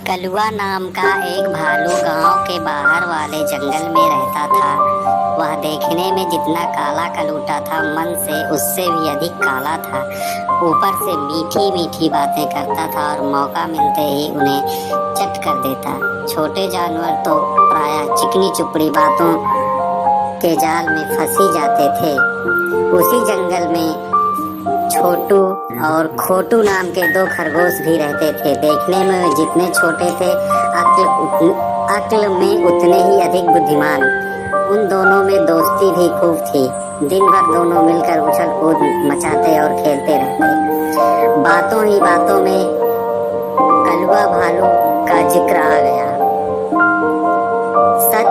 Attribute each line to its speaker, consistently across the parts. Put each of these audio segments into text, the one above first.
Speaker 1: कलुआ नाम का एक भालू गांव के बाहर वाले जंगल में रहता था। वह देखने में जितना काला कलूटा था, मन से उससे भी अधिक काला था। ऊपर से मीठी मीठी बातें करता था और मौका मिलते ही उन्हें चट कर देता। छोटे जानवर तो प्रायः चिकनी चुपड़ी बातों के जाल में फंसी जाते थे। उसी जंगल में छोटू और खोटू नाम के दो खरगोश भी रहते थे। देखने में वे जितने छोटे थे, अक्ल में उतने ही अधिक बुद्धिमान। उन दोनों में दोस्ती भी खूब थी। दिन भर दोनों मिलकर उछल कूद मचाते और खेलते रहते। बातों ही बातों में कलुआ भालू का जिक्र आ गया। सच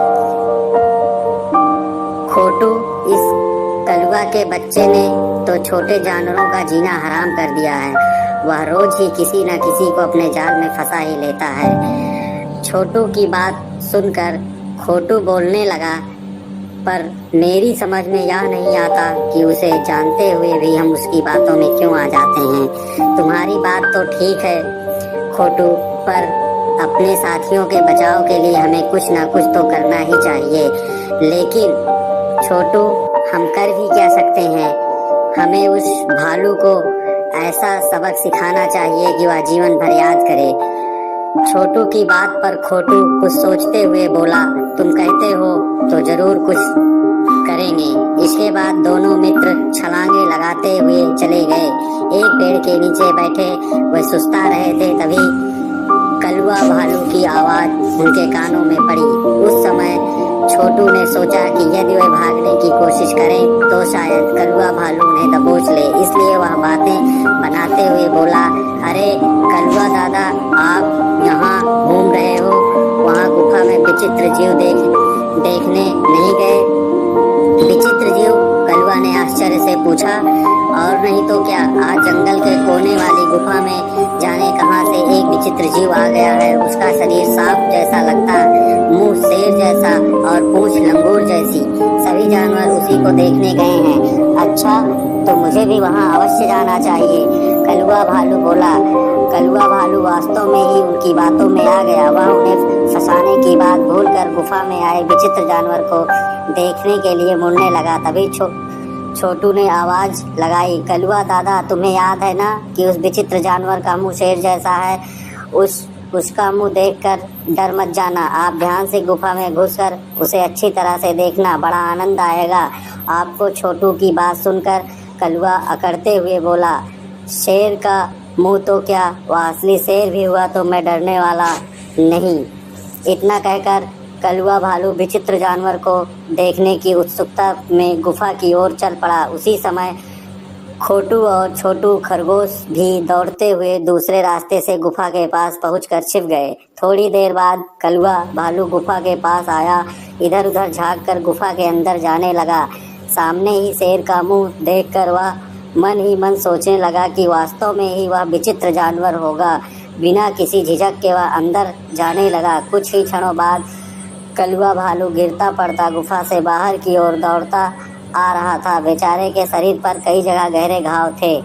Speaker 1: खोटू, इस कलुआ के बच्चे ने तो छोटे जानवरों का जीना हराम कर दिया है। वह रोज ही किसी न किसी को अपने जाल में फंसा ही लेता है। छोटू की बात सुनकर खोटू बोलने लगा, पर मेरी समझ में यह नहीं आता कि उसे जानते हुए भी हम उसकी बातों में क्यों आ जाते हैं। तुम्हारी बात तो ठीक है खोटू, पर अपने साथियों के बचाव के लिए हमें कुछ ना कुछ तो करना ही चाहिए। लेकिन छोटू, हम कर भी क्या सकते हैं? हमें उस भालू को ऐसा सबक सिखाना चाहिए कि वह जीवन भर याद करे। छोटू की बात पर खोटू कुछ सोचते हुए बोला, तुम कहते हो तो जरूर कुछ करेंगे। इसके बाद दोनों मित्र छलांगे लगाते हुए चले गए। एक पेड़ के नीचे बैठे वे सुस्ता रहे थे, तभी कलुआ भालू की आवाज उनके कानों में पड़ी। उस समय छोटू ने सोचा कि यदि वे भागने की कोशिश करें तो शायद कलुआ भालू उन्हें दबोच ले। इसलिए वह बातें बनाते हुए बोला, अरे कलुआ दादा, आप यहाँ घूम रहे हो, वहाँ गुफा में विचित्र जीव देखने नहीं गए? विचित्र जीव? कलुआ ने आश्चर्य से पूछा। और नहीं तो क्या, आज जंगल के कोने वाली गुफा में जाने कहां से एक विचित्र जीव आ गया है। उसका शरीर सांप जैसा लगता, मुंह शेर जैसा और पूंछ लंगूर जैसी। सभी जानवर उसी को देखने गए हैं। अच्छा, तो मुझे भी वहां अवश्य जाना चाहिए, कलुआ भालू बोला। कलुआ भालू वास्तव में ही उनकी बातों में आ गया। वह उन्हें फंसाने की बात भूलकर गुफा में आए विचित्र जानवर को देखने के लिए मुड़ने लगा। तभी छोटू ने आवाज लगाई, कलुआ दादा, तुम्हें याद है ना कि उस विचित्र जानवर का मुंह शेर जैसा है? उसका मुंह देखकर डर मत जाना। आप ध्यान से गुफा में घुसकर उसे अच्छी तरह से देखना, बड़ा आनंद आएगा आपको। छोटू की बात सुनकर कलुआ अकड़ते हुए बोला, शेर का मुंह तो क्या, वह असली शेर भी हुआ तो मैं डरने वाला नहीं। इतना कहकर कलुआ भालू विचित्र जानवर को देखने की उत्सुकता में गुफा की ओर चल पड़ा। उसी समय खोटू और छोटू खरगोश भी दौड़ते हुए दूसरे रास्ते से गुफा के पास पहुंचकर छिप गए। थोड़ी देर बाद कलुआ भालू गुफा के पास आया। इधर उधर झांककर गुफा के अंदर जाने लगा। सामने ही शेर का मुंह देखकर वह मन ही मन सोचने लगा कि वास्तव में ही वह विचित्र जानवर होगा। बिना किसी झिझक के वह अंदर जाने लगा। कुछ ही क्षणों बाद कलुआ भालू गिरता पड़ता गुफा से बाहर की ओर दौड़ता आ रहा था। बेचारे के शरीर पर कई जगह गहरे घाव थे।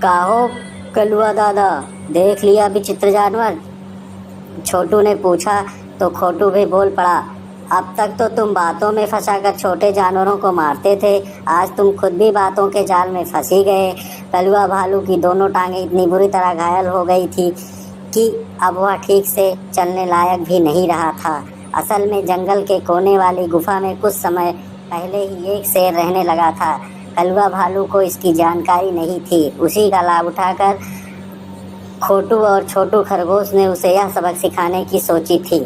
Speaker 1: काहो कलुआ दादा, देख लिया विचित्र जानवर? छोटू ने पूछा तो खोटू भी बोल पड़ा, अब तक तो तुम बातों में फंसाकर छोटे जानवरों को मारते थे, आज तुम खुद भी बातों के जाल में फंस ही गए। कलुआ भालू की दोनों टांगें इतनी बुरी तरह घायल हो गई थी कि अब वह ठीक से चलने लायक भी नहीं रहा था। असल में जंगल के कोने वाली गुफा में कुछ समय पहले ही एक शेर रहने लगा था। कलुआ भालू को इसकी जानकारी नहीं थी। उसी का लाभ उठाकर खोटू और छोटू खरगोश ने उसे यह सबक सिखाने की सोची थी।